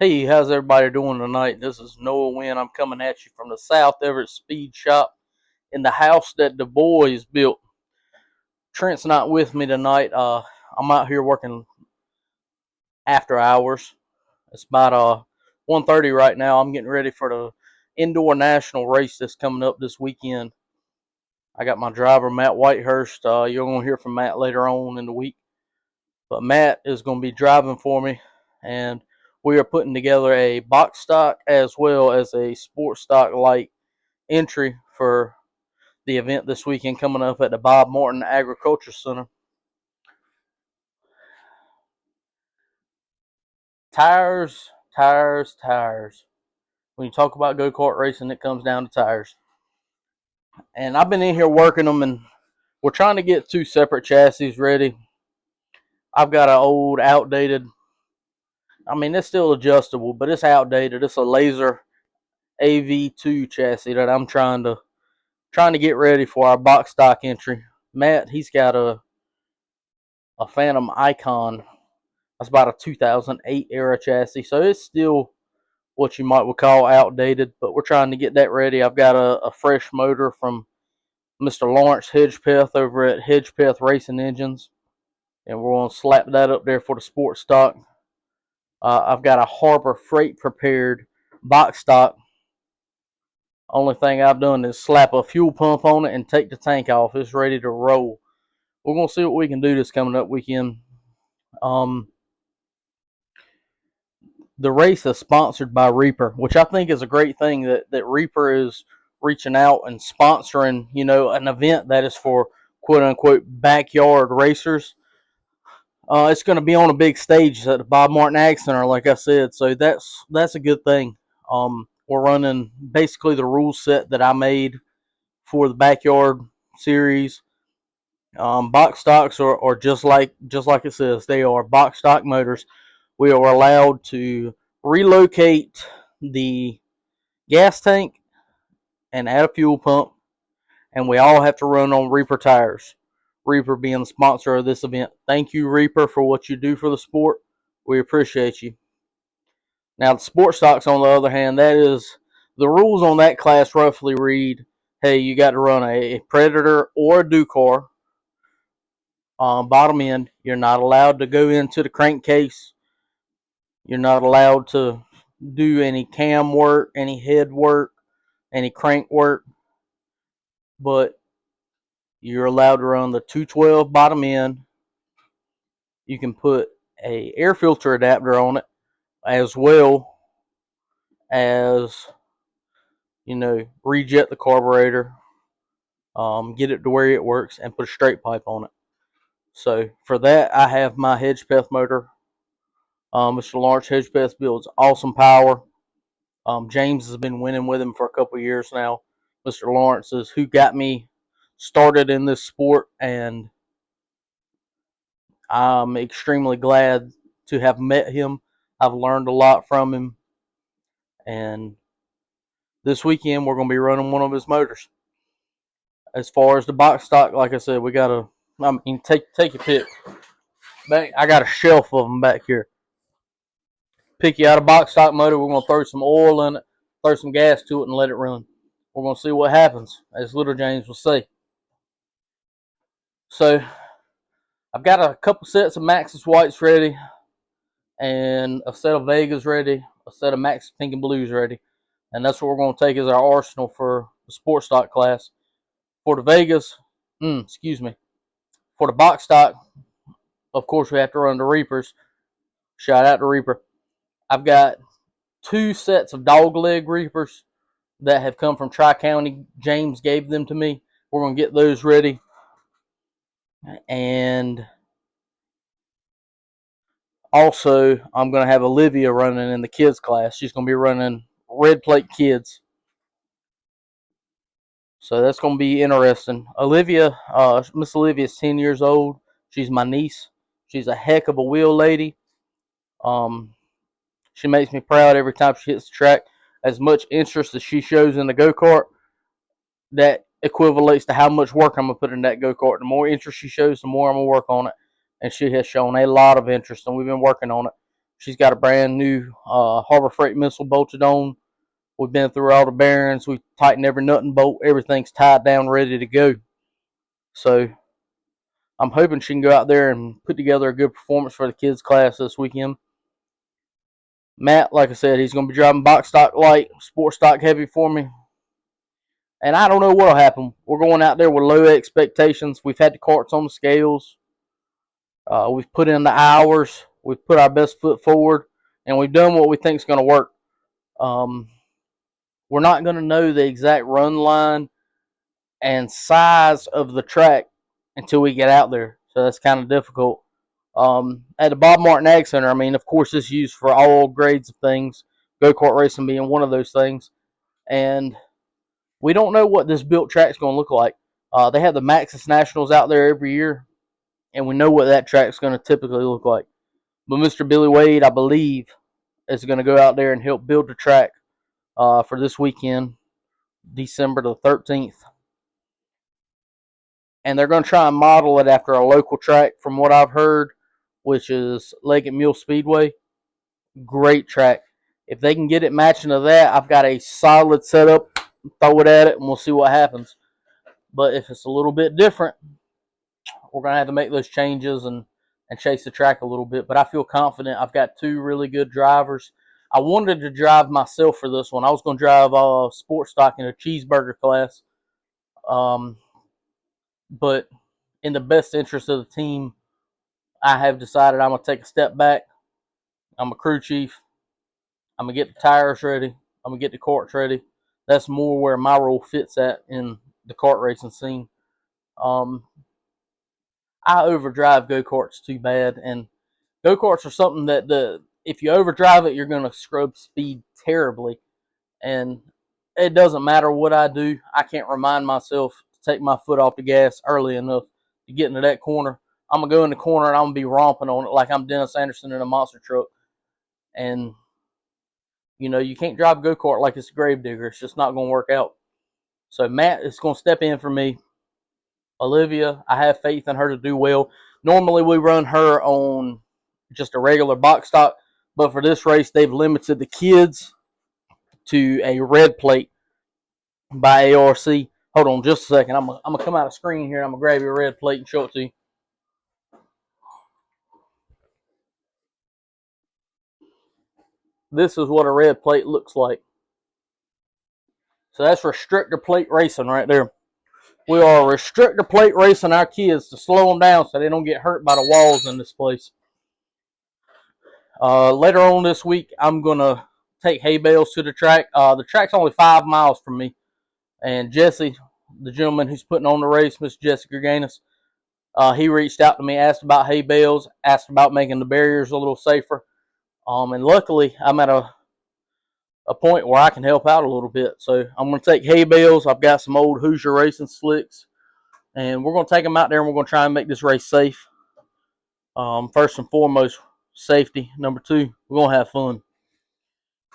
Hey, how's everybody doing tonight? This is Noah Wynn. I'm coming at you from the South Everett Speed Shop in the house that the boys built. Trent's not with me tonight. I'm out here working after hours. It's about 1:30 right now. I'm getting ready for the indoor national race that's coming up this weekend. I got my driver Matt Whitehurst. You're gonna hear from Matt later on in the week, but Matt is gonna be driving for me, and we are putting together a box stock as well as a sports stock light entry for the event this weekend coming up at the Bob Martin Agriculture Center. Tires, tires, tires. When you talk about go-kart racing, it comes down to tires. And I've been in here working them, and we're trying to get two separate chassis ready. I've got an old, outdated, it's still adjustable, but it's outdated. It's a Laser AV2 chassis that I'm trying to get ready for our box stock entry. Matt, he's got a Phantom Icon. That's about a 2008 era chassis, so it's still what you might call outdated, but we're trying to get that ready. I've got a fresh motor from Mr. Lawrence Hedgepeth over at Hedgepeth Racing Engines, and we're going to slap that up there for the sports stock. I've got a Harbor Freight prepared box stock. Only thing I've done is slap a fuel pump on it and take the tank off. It's ready to roll. We're going to see what we can do this coming up weekend. Um, the race is sponsored by Reaper, which I think is a great thing that Reaper is reaching out and sponsoring, an event that is for quote unquote backyard racers. It's going to be on a big stage at the Bob Martin Ag Center, like I said, so that's a good thing. We're running basically the rule set that I made for the backyard series. Box stocks are just like it says. They are box stock motors. We are allowed to relocate the gas tank and add a fuel pump, and we all have to run on Reaper tires. Reaper being the sponsor of this event. Thank you, Reaper, for what you do for the sport. We appreciate you. Now, the sports stocks, on the other hand, that is the rules on that class roughly read: hey, you got to run a Predator or a Ducar bottom end. You're not allowed to go into the crankcase. You're not allowed to do any cam work, any head work, any crank work, but you're allowed to run the 212 bottom end. You can put a air filter adapter on it, as well as rejet the carburetor, get it to where it works, and put a straight pipe on it. So for that, I have my Hedgepeth motor. Mr. Lawrence Hedgepeth builds awesome power. James has been winning with him for a couple years now. Mr. Lawrence is who got me started in this sport, and I'm extremely glad to have met him. I've learned a lot from him, and this weekend we're going to be running one of his motors. As far as the box stock, like I said, we got to. Take your pick. Back, I got a shelf of them back here. Pick you out a box stock motor. We're going to throw some oil in it, throw some gas to it, and let it run. We're going to see what happens, as Little James will say. So, I've got a couple sets of Maxxis Whites ready, and a set of Vegas ready, a set of Maxxis Pink and Blues ready. And that's what we're going to take as our arsenal for the sports stock class. For the Vegas, for the box stock, of course, we have to run the Reapers. Shout out to Reaper. I've got two sets of dog leg Reapers that have come from Tri-County. James gave them to me. We're going to get those ready. And also, I'm going to have Olivia running in the kids class. She's going to be running Red Plate Kids. So that's going to be interesting. Miss Olivia is 10 years old. She's my niece. She's a heck of a wheel lady. She makes me proud every time she hits the track. As much interest as she shows in the go-kart, that equivalates to how much work I'm going to put in that go-kart. The more interest she shows, the more I'm going to work on it. And she has shown a lot of interest, and we've been working on it. She's got a brand new Harbor Freight missile bolted on. We've been through all the bearings. We've tightened every nut and bolt. Everything's tied down, ready to go. So I'm hoping she can go out there and put together a good performance for the kids' class this weekend. Matt, like I said, he's going to be driving box stock light, sport stock heavy for me. And I don't know what'll happen. We're going out there with low expectations. We've had the carts on the scales. We've put in the hours. We've put our best foot forward. And we've done what we think is going to work. We're not going to know the exact run line and size of the track until we get out there. So that's kind of difficult. At the Bob Martin Ag Center, I mean, of course, it's used for all grades of things, go-kart racing being one of those things. And we don't know what this built track's going to look like. They have the Maxxis Nationals out there every year, and we know what that track's going to typically look like. But Mr. Billy Wade, I believe, is going to go out there and help build the track for this weekend, December the 13th. And they're going to try and model it after a local track, from what I've heard, which is Leggett Mule Speedway. Great track. If they can get it matching to that, I've got a solid setup. Throw it at it, and we'll see what happens. But if it's a little bit different, we're going to have to make those changes and chase the track a little bit. But I feel confident. I've got two really good drivers. I wanted to drive myself for this one. I was going to drive sports stock in a cheeseburger class. But in the best interest of the team, I have decided I'm going to take a step back. I'm a crew chief. I'm going to get the tires ready. I'm going to get the carts ready. That's more where my role fits at in the kart racing scene. I overdrive go-karts too bad, and go-karts are something that if you overdrive it, you're going to scrub speed terribly. And it doesn't matter what I do. I can't remind myself to take my foot off the gas early enough to get into that corner. I'm going to go in the corner and I'm going to be romping on it like I'm Dennis Anderson in a monster truck. And, you can't drive a go-kart like it's a gravedigger. It's just not going to work out. So Matt is going to step in for me. Olivia, I have faith in her to do well. Normally we run her on just a regular box stock, but for this race they've limited the kids to a red plate by ARC. Hold on just a second. I'm going to come out of screen here. I'm going to grab your red plate and show it to you. This is what a red plate looks like. So that's restrictor plate racing right there. We are restrictor plate racing our kids to slow them down so they don't get hurt by the walls in this place. Later on this week, I'm going to take hay bales to the track. The track's only 5 miles from me. And Jesse, the gentleman who's putting on the race, Mr. Jesse Gerganis, he reached out to me, asked about hay bales, asked about making the barriers a little safer. And luckily, I'm at a point where I can help out a little bit. So I'm going to take hay bales. I've got some old Hoosier racing slicks. And we're going to take them out there and we're going to try and make this race safe. First and foremost, safety. Number two, we're going to have fun.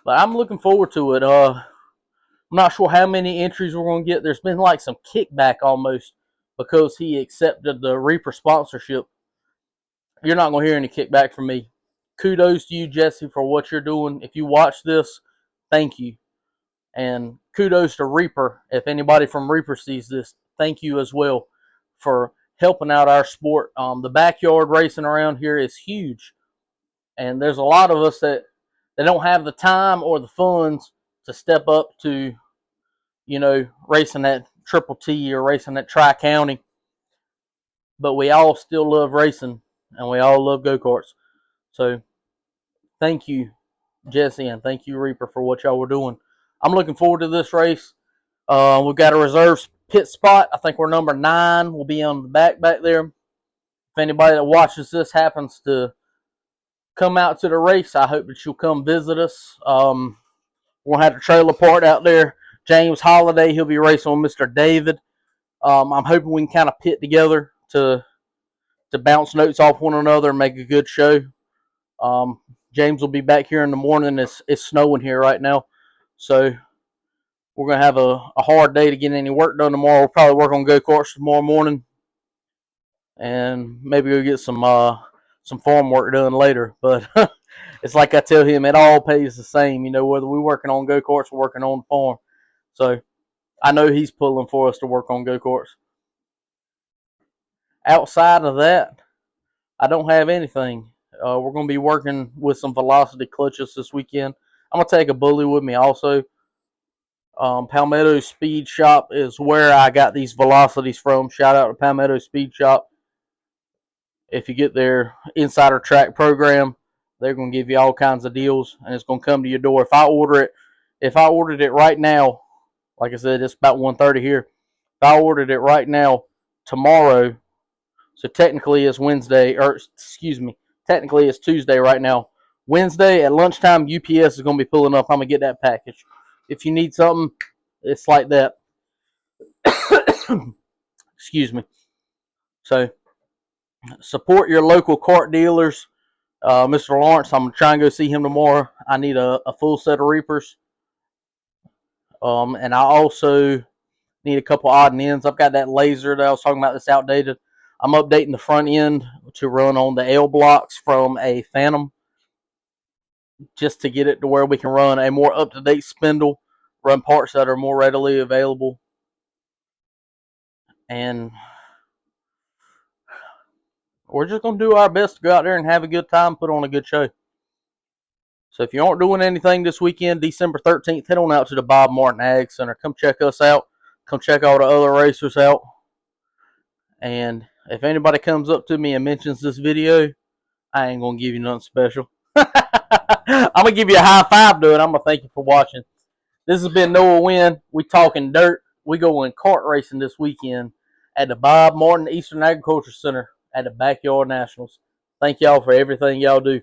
But I'm looking forward to it. I'm not sure how many entries we're going to get. There's been like some kickback almost because he accepted the Reaper sponsorship. You're not going to hear any kickback from me. Kudos to you, Jesse, for what you're doing. If you watch this, thank you. And kudos to Reaper. If anybody from Reaper sees this, thank you as well for helping out our sport. The backyard racing around here is huge. And there's a lot of us that don't have the time or the funds to step up to, racing that Triple T or racing that Tri-County. But we all still love racing, and we all love go-karts. So thank you, Jesse, and thank you, Reaper, for what y'all were doing. I'm looking forward to this race. We've got a reserve pit spot. I think we're number 9. We'll be on the back there. If anybody that watches this happens to come out to the race, I hope that you'll come visit us. We're going to have the trailer part out there. James Holiday, he'll be racing with Mr. David. I'm hoping we can kind of pit together to bounce notes off one another and make a good show. James will be back here in the morning. It's snowing here right now. So we're going to have a hard day to get any work done tomorrow. We'll probably work on go-karts tomorrow morning. And maybe we'll get some farm work done later. But It's like I tell him, it all pays the same, whether we're working on go-karts or working on the farm. So I know he's pulling for us to work on go-karts. Outside of that, I don't have anything. We're going to be working with some velocity clutches this weekend. I'm going to take a bully with me also. Palmetto Speed Shop is where I got these velocities from. Shout out to Palmetto Speed Shop. If you get their Insider Track program, they're going to give you all kinds of deals, and it's going to come to your door. If I ordered it right now, like I said, it's about 1:30 here. If I ordered it right now, tomorrow, so technically it's Wednesday, or excuse me, technically it's Tuesday right now. Wednesday at lunchtime, UPS is going to be pulling up. I'm going to get that package. If you need something, it's like that. Excuse me. So support your local kart dealers. Mr. Lawrence, I'm going to try and go see him tomorrow. I need a full set of Reapers. And I also need a couple odd and ends. I've got that laser that I was talking about that's outdated. I'm updating the front end to run on the L blocks from a Phantom, just to get it to where we can run a more up-to-date spindle, run parts that are more readily available. And we're just going to do our best to go out there and have a good time, put on a good show. So if you aren't doing anything this weekend, December 13th, head on out to the Bob Martin Ag Center. Come check us out. Come check all the other racers out. And if anybody comes up to me and mentions this video, I ain't going to give you nothing special. I'm going to give you a high five to it. I'm going to thank you for watching. This has been Noah Wynn. We talking dirt. We going kart racing this weekend at the Bob Martin Eastern Agriculture Center at the Backyard Nationals. Thank y'all for everything y'all do.